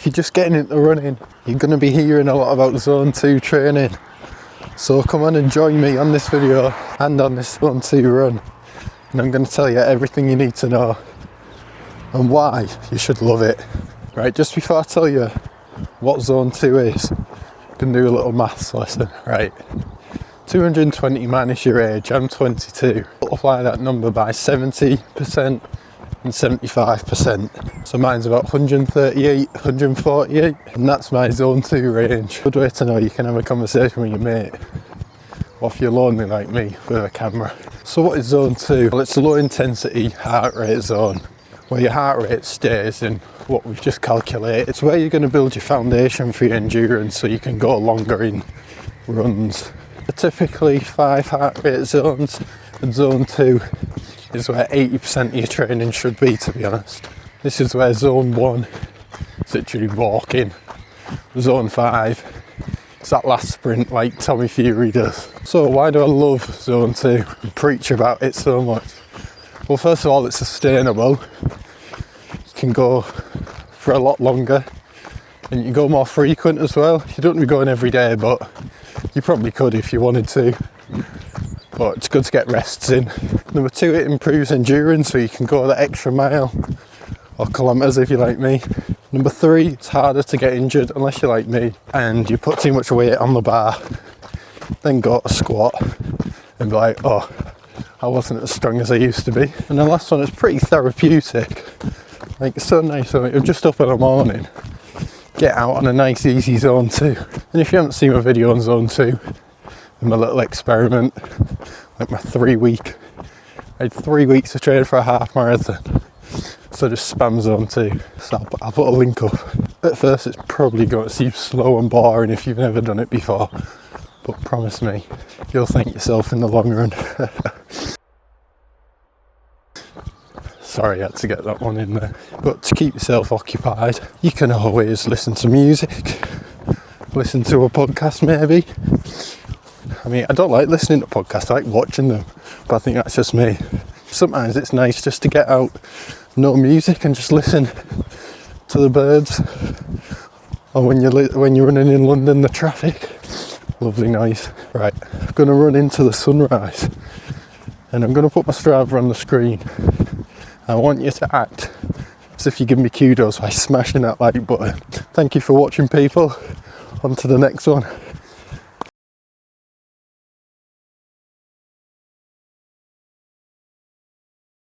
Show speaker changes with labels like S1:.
S1: If you're just getting into running, you're going to be hearing a lot about Zone 2 training. So come on and join me on this video and on this Zone 2 run. And I'm going to tell you everything you need to know and why you should love it. Right, just before I tell you what Zone 2 is, you can do a little maths lesson, right? 220 minus your age, I'm 22. Multiply that number by 70% and 75%. So mine's about 138, 148, and that's my Zone 2 range. Good way to know you can have a conversation with your mate, or if you're lonely like me, with a camera. So what is Zone 2? Well, it's a low intensity heart rate zone, where your heart rate stays in what we've just calculated. It's where you're going to build your foundation for your endurance so you can go longer in runs. Typically 5 heart rate zones, and Zone 2 is where 80% of your training should be, to be honest. This is where Zone 1 is literally walking. Zone 5 is that last sprint like Tommy Fury does. So why do I love Zone 2 and preach about it so much? Well, first of all, it's sustainable. You can go for a lot longer and you can go more frequent as well. You don't be going every day, but you probably could if you wanted to. But it's good to get rests in. Number 2, it improves endurance, so you can go that extra mile or kilometres if you're like me. Number 3, it's harder to get injured unless you're like me and you put too much weight on the bar, then go to squat and be like, oh, I wasn't as strong as I used to be. And the last one is pretty therapeutic. Like, it's so nice. So you're just up in the morning, get out on a nice easy Zone 2. And if you haven't seen my video on Zone 2, my little experiment, like my 3 week, I had 3 weeks to train for a half marathon. So just spam Zone 2. So I'll put a link up. At first it's probably going to seem slow and boring if you've never done it before, but promise me, you'll thank yourself in the long run. Sorry, I had to get that one in there. But to keep yourself occupied, you can always listen to music, listen to a podcast maybe. I mean, I don't like listening to podcasts, I like watching them, but I think that's just me. Sometimes it's nice just to get out, no music, and just listen to the birds. Or when you're running in London, the traffic. Lovely noise. Right, I'm going to run into the sunrise, and I'm going to put my Strava on the screen. I want you to act as if you give me kudos by smashing that like button. Thank you for watching, people. On to the next one.